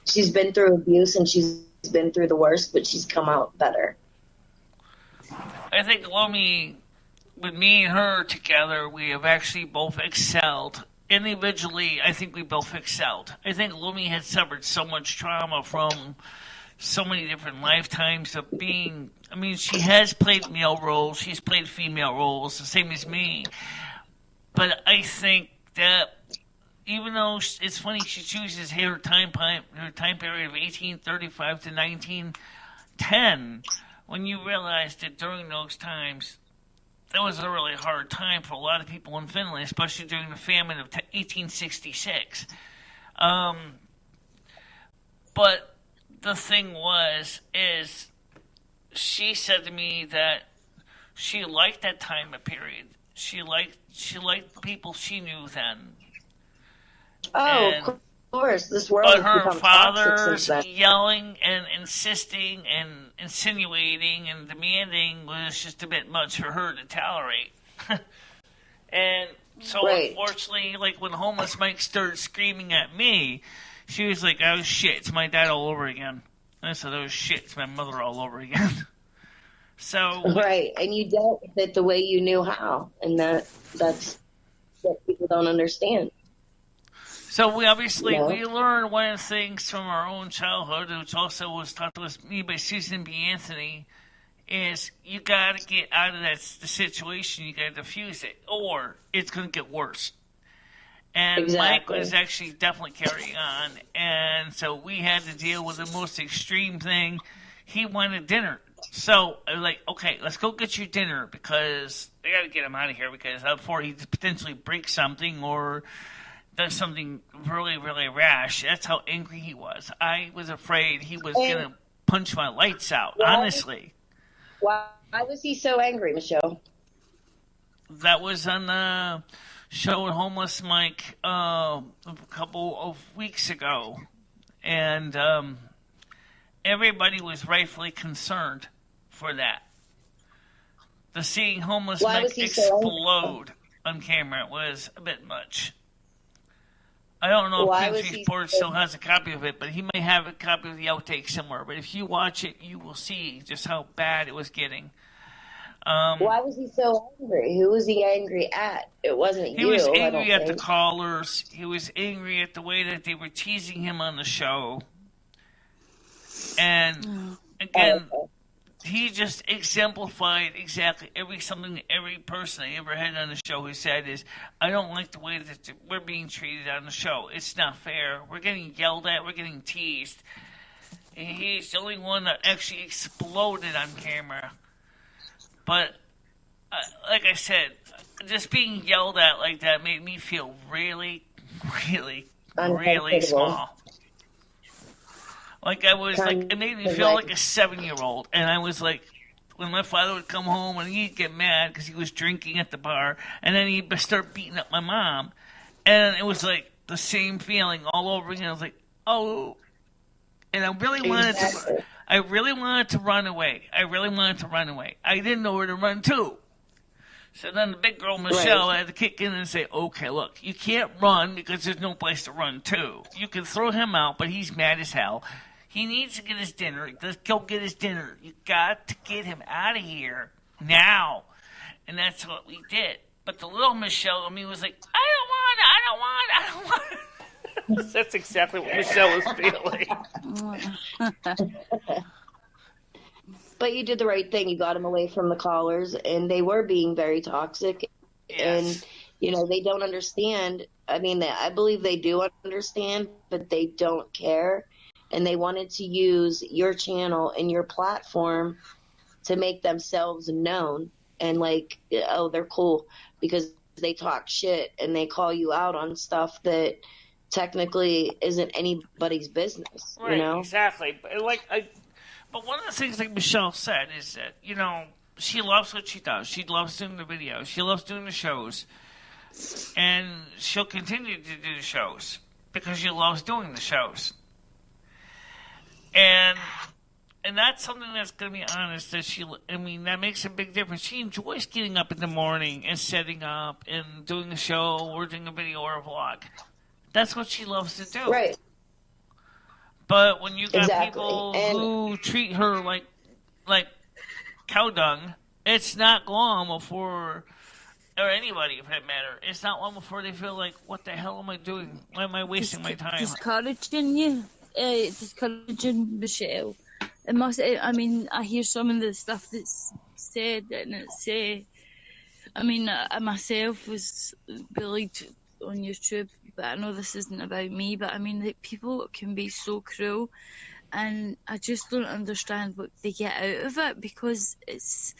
Speaker 3: She's been through abuse and she's been through the worst, but she's come out better.
Speaker 1: I think Lumi, with me and her together, we have actually both excelled. Individually, I think we both excelled. I think Lumi had suffered so much trauma from so many different lifetimes of being... I mean, she has played male roles. She's played female roles, the same as me. But I think that even though it's funny she chooses her time period of 1835 to 1910, when you realize that during those times, that was a really hard time for a lot of people in Finland, especially during the famine of 1866. But the thing is she said to me that she liked that time period. She liked the people she knew then.
Speaker 3: Oh, of course. This world has
Speaker 1: her
Speaker 3: become
Speaker 1: father
Speaker 3: toxic since then.
Speaker 1: yelling and insisting and insinuating and demanding was just a bit much for her to tolerate. And so, unfortunately, like when homeless Mike started screaming at me, she was like, "Oh shit, it's my dad all over again." And I said, "Oh shit, it's my mother all over again." So
Speaker 3: and you dealt with it the way you knew how, and that's what people don't understand.
Speaker 1: So we obviously we learned one of the things from our own childhood, which also was taught to me by Susan B. Anthony, is you got to get out of the situation. You got to diffuse it, or it's going to get worse. And Mike was actually definitely carrying on, and so we had to deal with the most extreme thing. He wanted dinner. So I was like, okay, let's go get your dinner because they got to get him out of here because before he potentially breaks something or does something really, really rash. That's how angry he was. I was afraid he was going to punch my lights out, honestly.
Speaker 3: Why was he so angry, Michelle?
Speaker 1: That was on the show with Homeless Mike a couple of weeks ago. And everybody was rightfully concerned for that. The seeing Homeless Mike explode on camera was a bit much. I don't know if Country Sports still has a copy of it, but he may have a copy of the outtake somewhere. But if you watch it, you will see just how bad it was getting.
Speaker 3: Why was he so angry? Who was he angry at? It wasn't you.
Speaker 1: He was angry at the callers. He was angry at the way that they were teasing him on the show. And again, he just exemplified exactly something every person I ever had on the show who said is, I don't like the way that we're being treated on the show. It's not fair. We're getting yelled at. We're getting teased. And he's the only one that actually exploded on camera. But, like I said, just being yelled at like that made me feel really, really, really small. Like I was it made me feel like a 7-year-old. And I was like, when my father would come home and he'd get mad because he was drinking at the bar, and then he'd start beating up my mom. And it was like the same feeling all over again. I was like, oh. And I really wanted to run away. I didn't know where to run to. So then the big girl Michelle had to kick in and say, okay, look, you can't run because there's no place to run to. You can throw him out, but he's mad as hell. He needs to get his dinner. Let's go get his dinner. You got to get him out of here now. And that's what we did. But the little Michelle in me was like, I don't want. That's exactly what Michelle was feeling.
Speaker 3: But you did the right thing. You got him away from the callers, and they were being very toxic. Yes. And, they don't understand. I mean, I believe they do understand, but they don't care. and they wanted to use your channel and your platform to make themselves known, and like, oh, they're cool because they talk shit and they call you out on stuff that technically isn't anybody's business,
Speaker 1: Right,
Speaker 3: you know?
Speaker 1: exactly. But one of the things like Michelle said is that, she loves what she does. She loves doing the videos. She loves doing the shows. And she'll continue to do the shows because she loves doing the shows. And that's something that's going to be honest. That makes a big difference. She enjoys getting up in the morning and setting up and doing a show or doing a video or a vlog. That's what she loves to do.
Speaker 3: Right.
Speaker 1: But when you got
Speaker 3: Exactly.
Speaker 1: people who treat her like cow dung, it's not long before, or anybody for that matter, it's not long before they feel like, what the hell am I doing? Why am I wasting my time?
Speaker 2: Discouraging Michelle. It must. I mean, I hear some of the stuff that's said, and it's. I myself was bullied on YouTube, but I know this isn't about me. But I mean, like, people can be so cruel, and I just don't understand what they get out of it, because it's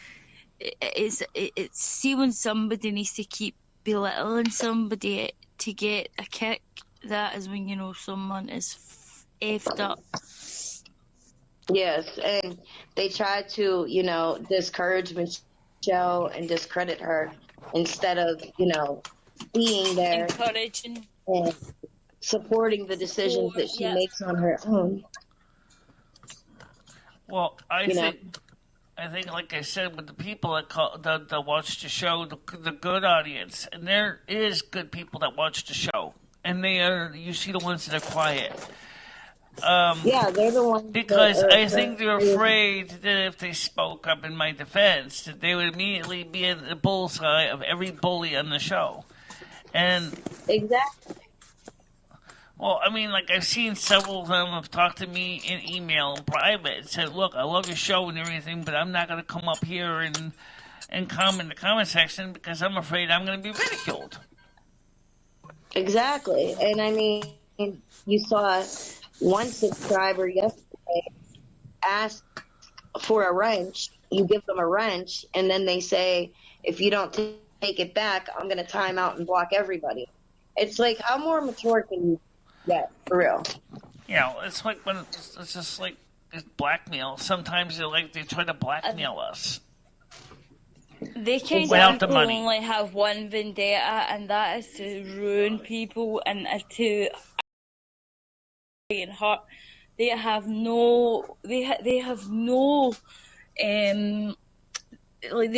Speaker 2: see, when somebody needs to keep belittling somebody to get a kick, that is when someone is effed up.
Speaker 3: Yes, and they try to, discourage Michelle and discredit her instead of, being there,
Speaker 2: encouraging
Speaker 3: and supporting the decisions that she makes on her own.
Speaker 1: Well, I think, like I said, with the people that watch the show, the good audience, and there is good people that watch the show, and you see the ones that are quiet.
Speaker 3: They're the ones.
Speaker 1: Because I think they're afraid that if they spoke up in my defense, that they would immediately be in the bullseye of every bully on the show. And
Speaker 3: exactly.
Speaker 1: Well, I've seen several of them have talked to me in email in private and said, "Look, I love your show and everything, but I'm not going to come up here and comment in the comment section because I'm afraid I'm going to be ridiculed."
Speaker 3: Exactly, and you saw one subscriber yesterday ask for a wrench. You give them a wrench, and then they say, if you don't take it back, I'm going to time out and block everybody. It's like, how more mature can you get, for real?
Speaker 1: It's like when it's just like it's blackmail. Sometimes they try to blackmail us.
Speaker 2: They kind
Speaker 1: without
Speaker 2: of
Speaker 1: the money.
Speaker 2: Only have one vendetta, and that is to ruin people and to and hurt. They have no they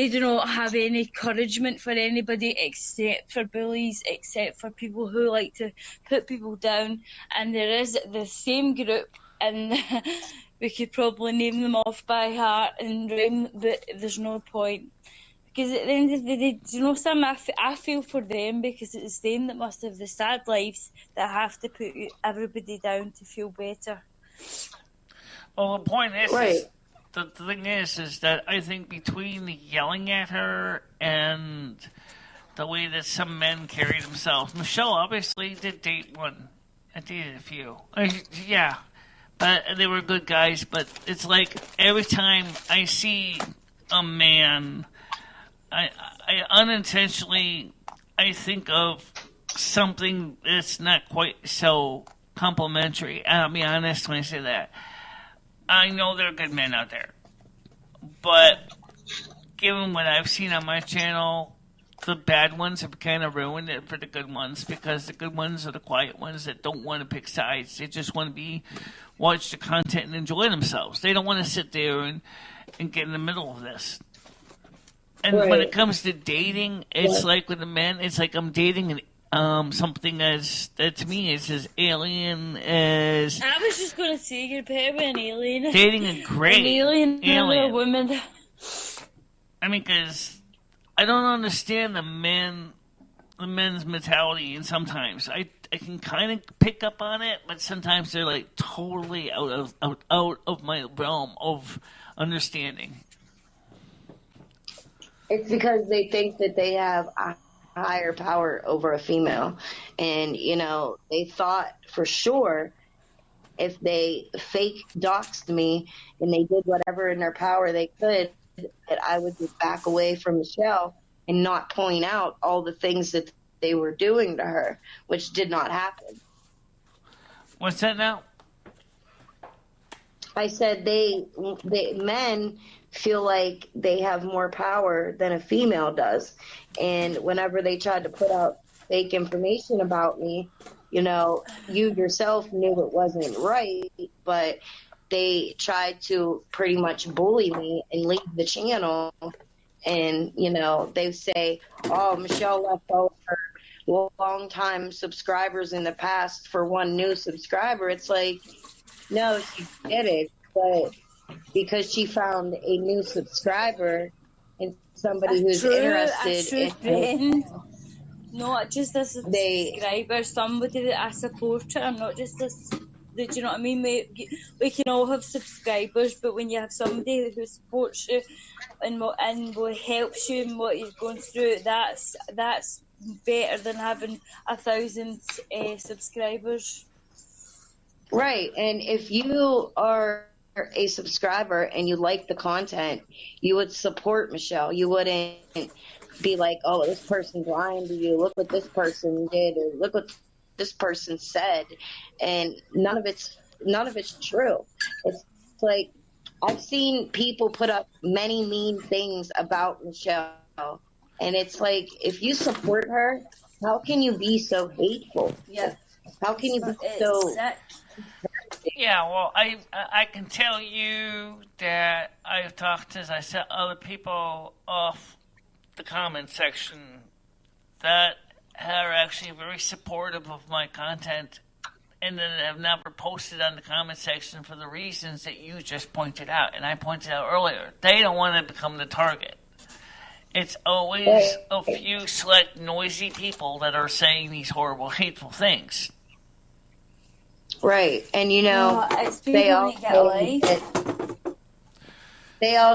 Speaker 2: do not have any encouragement for anybody except for bullies, except for people who like to put people down. And there is the same group, and we could probably name them off by heart and room, but there's no point. Because at the end of the day, Sam, I feel for them, because it's them that must have the sad lives that have to put everybody down to feel better.
Speaker 1: Well, the point is,
Speaker 3: right.
Speaker 1: The thing is that I think between the yelling at her and the way that some men carry themselves, Michelle obviously did date one. I dated a few. Yeah, but they were good guys. But it's like every time I see a man, I unintentionally think of something that's not quite so complimentary. I'll be honest when I say that. I know there are good men out there, but given what I've seen on my channel, the bad ones have kind of ruined it for the good ones, because the good ones are the quiet ones that don't want to pick sides. They just want to watch the content and enjoy themselves. They don't want to sit there and get in the middle of this. And
Speaker 3: right.
Speaker 1: When it comes to dating, it's like with the men, it's like I'm dating something that to me is as alien as.
Speaker 2: I was just going to say, you're better than an alien.
Speaker 1: Dating a great
Speaker 2: an alien. A woman.
Speaker 1: Because I don't understand the men's mentality, and sometimes I can kind of pick up on it, but sometimes they're like totally out of my realm of understanding.
Speaker 3: It's because they think that they have a higher power over a female, and they thought for sure if they fake doxed me and they did whatever in their power they could, that I would just back away from Michelle and not point out all the things that they were doing to her, which did not happen.
Speaker 1: What's that now?
Speaker 3: I said they men feel like they have more power than a female does. And whenever they tried to put out fake information about me, you know, you yourself knew it wasn't right, but they tried to pretty much bully me and leave the channel. And, you know, they say, oh, Michelle left all her long-time subscribers in the past for one new subscriber. It's like, no, she did it, but because she found a new subscriber and somebody who's interested in her.
Speaker 2: Not just a subscriber, somebody that I support her, not just this. Do you know what I mean? We can all have subscribers, but when you have somebody who supports you and helps you in what you're going through, that's better than having 1,000 subscribers.
Speaker 3: Right, and if you are a subscriber and you like the content, you would support Michelle. You wouldn't be like, oh, this person's lying to you. Look what this person did, or look what this person said. And none of it's true. It's like I've seen people put up many mean things about Michelle, and it's like, if you support her, how can you be so hateful?
Speaker 2: Yeah.
Speaker 3: How can you be so?
Speaker 1: Yeah, well, I can tell you that I've talked to, as I said, other people off the comment section that are actually very supportive of my content, and then have never posted on the comment section for the reasons that you just pointed out, and I pointed out earlier. They don't want to become the target. It's always a few select noisy people that are saying these horrible, hateful things.
Speaker 3: Right, and you know, they all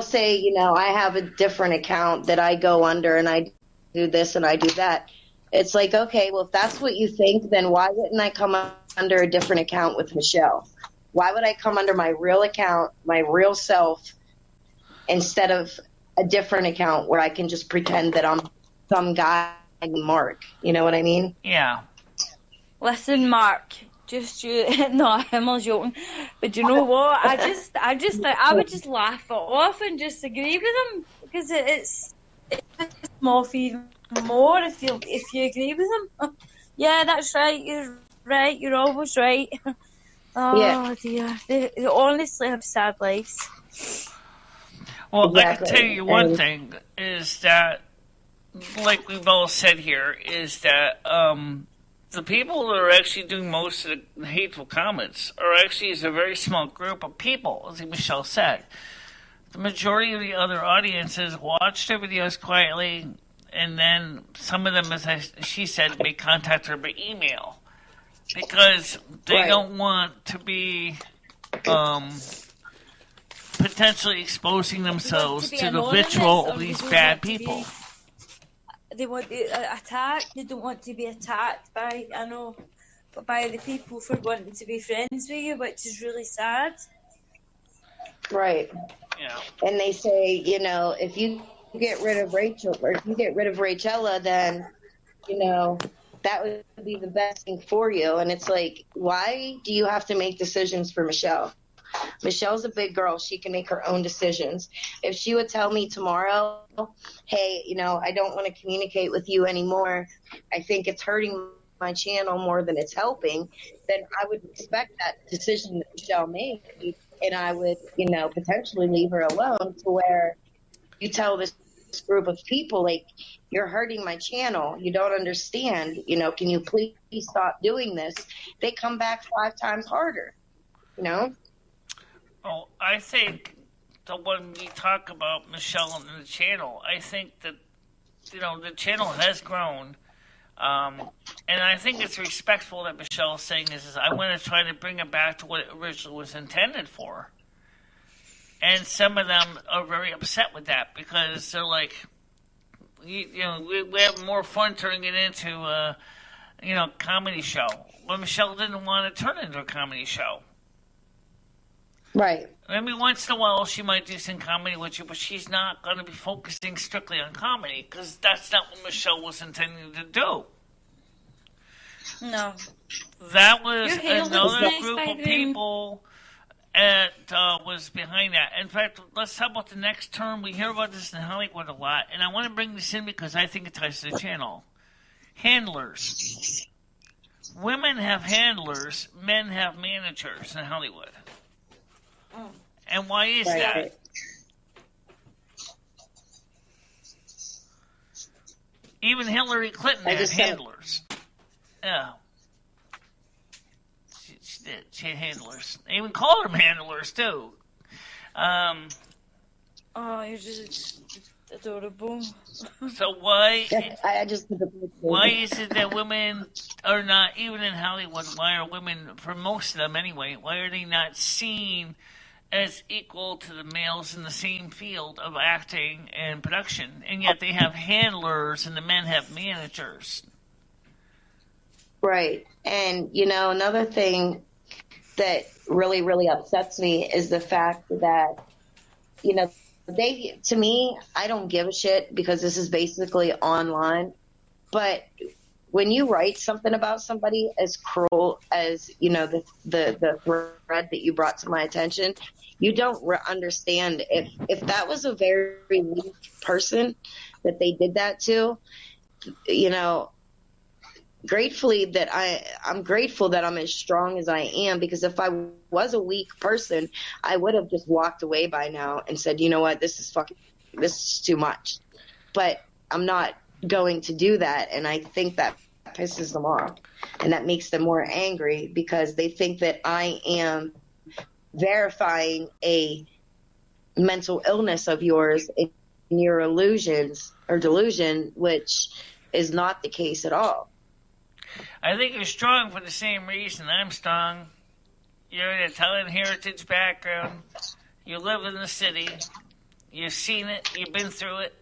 Speaker 3: say, you know, I have a different account that I go under and I do this and I do that. It's like, okay, well, if that's what you think, then why wouldn't I come under a different account with Michelle? Why would I come under my real account, my real self, instead of a different account where I can just pretend that I'm some guy named Mark? You know what I mean?
Speaker 1: Yeah.
Speaker 2: Listen, Mark. Just you, no, I'm all joking. But you know what? I would just laugh it off and just agree with him, because it's more for even more if you agree with him. Yeah, that's right. You're right. You're always right. Oh yeah. Dear, they honestly have sad lives.
Speaker 1: Well, exactly. I can tell you one thing is that, like we've all said here, is that the people that are actually doing most of the hateful comments are actually is a very small group of people, as Michelle said. The majority of the other audiences watch their videos quietly, and then some of them, as she said, may contact her by email because they don't want to be potentially exposing themselves to the vitriol of these bad people.
Speaker 2: They want to attack. They don't want to be attacked by the people for wanting to be friends with you, which is really sad.
Speaker 3: Right.
Speaker 1: Yeah.
Speaker 3: And they say, you know, if you get rid of Rachel, or if you get rid of Raychella, then, you know, that would be the best thing for you. And it's like, why do you have to make decisions for Michelle? Michelle's a big girl. She can make her own decisions. If she would tell me tomorrow, hey, you know, I don't want to communicate with you anymore, I think it's hurting my channel more than it's helping, then I would respect that decision that Michelle made, and I would, you know, potentially leave her alone, to where you tell this group of people, like, you're hurting my channel. You don't understand. You know, can you please stop doing this? They come back 5 times harder, you know?
Speaker 1: Oh, I think that when we talk about Michelle and the channel, I think that, you know, the channel has grown. And I think it's respectful that Michelle is saying this, is I want to try to bring it back to what it originally was intended for. And some of them are very upset with that because they're like, we have more fun turning it into a, comedy show. Well, Michelle didn't want to turn it into a comedy show.
Speaker 3: Right.
Speaker 1: Maybe once in a while she might do some comedy with you, but she's not going to be focusing strictly on comedy because that's not what Michelle was intending to do.
Speaker 2: No.
Speaker 1: That was
Speaker 2: Your
Speaker 1: another group of people that was behind that. In fact, let's talk about the next term. We hear about this in Hollywood a lot, and I want to bring this in because I think it ties to the channel. Handlers. Women have handlers, men have managers in Hollywood. And why is that? Even Hillary Clinton had handlers. Yeah. She did. She had handlers. They even called them handlers, too.
Speaker 2: Oh, you're just adorable.
Speaker 1: So why...
Speaker 3: I just...
Speaker 1: Why is it that women are not, even in Hollywood, why are women, for most of them anyway, why are they not seen as equal to the males in the same field of acting and production? And yet they have handlers and the men have managers.
Speaker 3: Right. And, another thing that really, really upsets me is the fact that, to me, I don't give a shit because this is basically online. But when you write something about somebody as cruel as, the thread that you brought to my attention, you don't understand if that was a very weak person that they did that to, gratefully that I'm grateful that I'm as strong as I am, because if I was a weak person, I would have just walked away by now and said, you know what, this is too much. But I'm not going to do that, and I think that pisses them off, and that makes them more angry because they think that I am verifying a mental illness of yours in your illusions or delusion, which is not the case at all.
Speaker 1: I think you're strong for the same reason I'm strong. You're an Italian heritage background. You live in the city. You've seen it. You've been through it.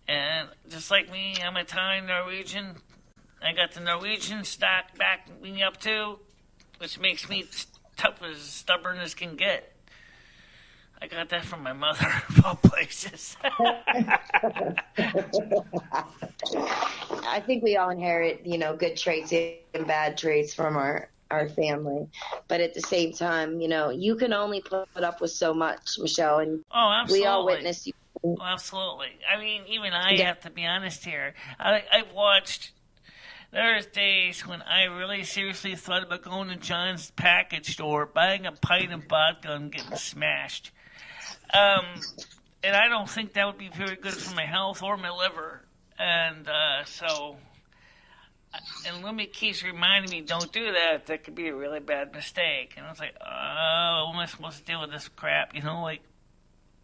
Speaker 1: And just like me, I'm Italian Norwegian. I got the Norwegian stock backing me up too, which makes me tough as stubborn as can get. I got that from my mother, of all places.
Speaker 3: I think we all inherit, good traits and bad traits from our family. But at the same time, you can only put up with so much, Michelle. And we all witnessed you.
Speaker 1: Oh, absolutely. I mean, even I have to be honest here. I've watched... There's days when I really seriously thought about going to John's package store, buying a pint of vodka and getting smashed. And I don't think that would be very good for my health or my liver. And and Lumi keeps reminding me, don't do that. That could be a really bad mistake. And I was like, oh, what am I supposed to deal with this crap?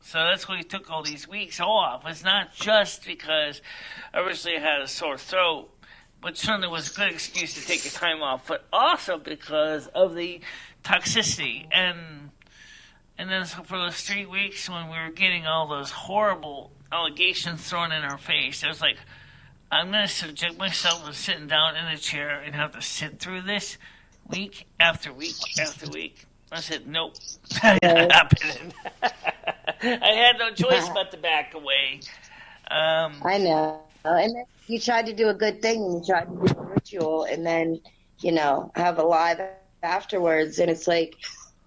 Speaker 1: So that's why he took all these weeks off. It's not just because originally I had a sore throat, but certainly was a good excuse to take your time off, but also because of the toxicity. And then so for those 3 weeks when we were getting all those horrible allegations thrown in our face, I was like, I'm going to subject myself to sitting down in a chair and have to sit through this week after week after week. I said, nope, not happening. I had no choice but to back away.
Speaker 3: I know. And then you tried to do a good thing, and you tried to do a ritual, and then, have a live afterwards. And it's like,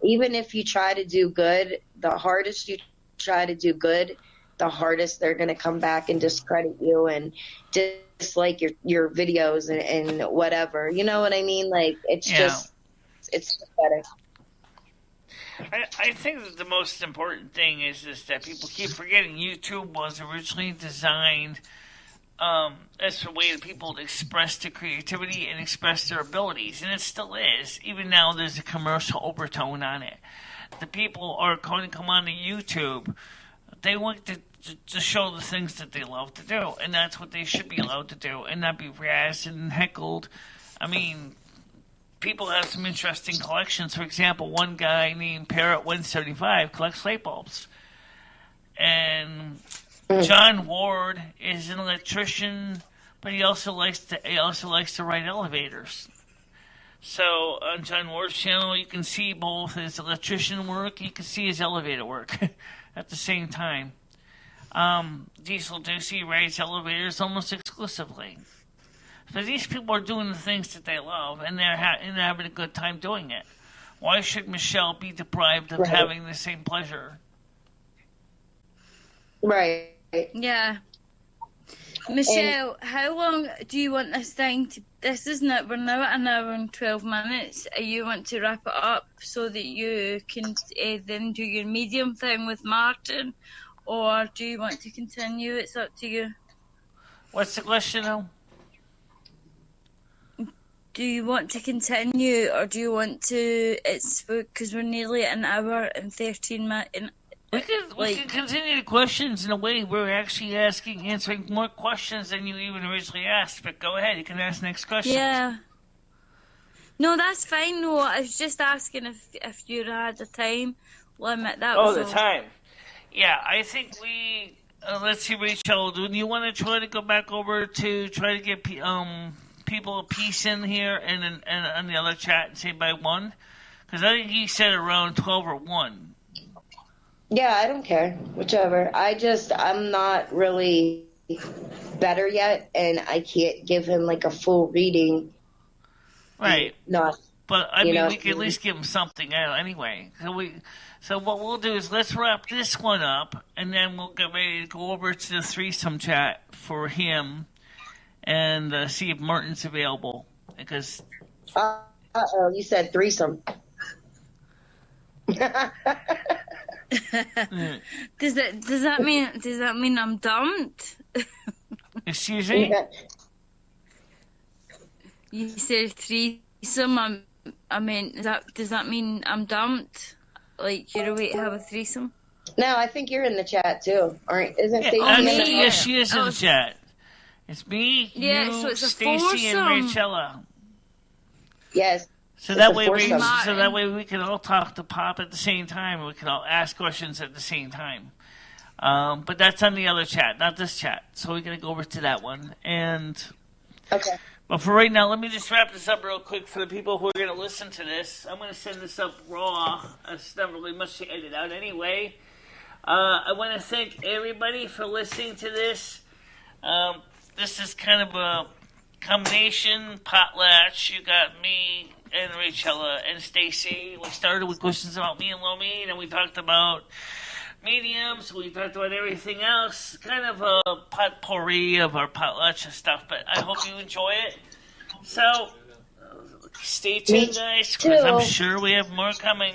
Speaker 3: even if you try to do good, the hardest you try to do good, the hardest they're going to come back and discredit you and dislike your videos and whatever. You know what I mean? Like, it's just, it's pathetic.
Speaker 1: I think that the most important thing is that people keep forgetting YouTube was originally designed as a way for people to express their creativity and express their abilities, and it still is. Even now, there's a commercial overtone on it. The people are going to come on to YouTube. They want to show the things that they love to do, and that's what they should be allowed to do, and not be razzed and heckled. I mean, people have some interesting collections. For example, one guy named Parrot175 collects light bulbs. And John Ward is an electrician, but he also likes to ride elevators. So on John Ward's channel, you can see both his electrician work, you can see his elevator work at the same time. Diesel Ducey rides elevators almost exclusively. So these people are doing the things that they love, and they're having a good time doing it. Why should Michelle be deprived of having the same pleasure?
Speaker 3: Right.
Speaker 2: Yeah. Michelle, how long do you want this thing to... This is not... We're now at an hour and 12 minutes. You want to wrap it up so that you can then do your medium thing with Martin? Or do you want to continue? It's up to you.
Speaker 1: What's the question now?
Speaker 2: Do you want to continue, or do you want to... It's because we're nearly at an hour and 13 minutes...
Speaker 1: We can continue the questions in a way we're actually answering more questions than you even originally asked. But go ahead, you can ask next question.
Speaker 2: Yeah. No, that's fine. No, I was just asking if you had a time limit. That was
Speaker 1: the time. Yeah, I think we. Let's see, Rachel. Do you want to try to go back over to try to get people a piece in here and on the other chat and say by 1? Because I think he said around 12 or 1.
Speaker 3: Yeah, I don't care. Whichever. I'm not really better yet, and I can't give him like a full reading.
Speaker 1: Right.
Speaker 3: Not.
Speaker 1: But I mean, we can at least give him something anyway. So what we'll do is let's wrap this one up, and then we'll get ready to go over to the threesome chat for him, and see if Martin's available. Because.
Speaker 3: You said threesome.
Speaker 2: Does that mean I'm dumped?
Speaker 1: Excuse me?
Speaker 2: You said threesome. I mean, does that mean I'm dumped? Like you're away to have a threesome?
Speaker 3: No, I think you're in the chat too. Isn't Stacy in the chat?
Speaker 1: Yes, she is in the chat. It's me, you,
Speaker 2: so
Speaker 1: Stacy, and Raychella.
Speaker 3: Yes.
Speaker 1: So that way we can all talk to Pop at the same time. We can all ask questions at the same time. But that's on the other chat, not this chat. So we're going to go over to that one.
Speaker 3: Okay.
Speaker 1: But for right now, let me just wrap this up real quick for the people who are going to listen to this. I'm going to send this up raw. It's not really much to edit out anyway. I want to thank everybody for listening to this. This is kind of a combination potlatch. You got me and Raychella and Stacy. We started with questions about me and Lumi, and then we talked about mediums. We talked about everything else. Kind of a potpourri of our potlatch and stuff, but I hope you enjoy it. So, stay tuned, guys, because I'm sure we have more coming.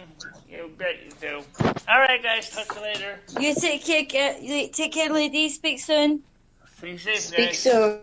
Speaker 1: You bet you do. All right, guys, talk to you later.
Speaker 2: You take care, ladies. Speak soon.
Speaker 1: Stay safe, guys.
Speaker 3: Speak soon.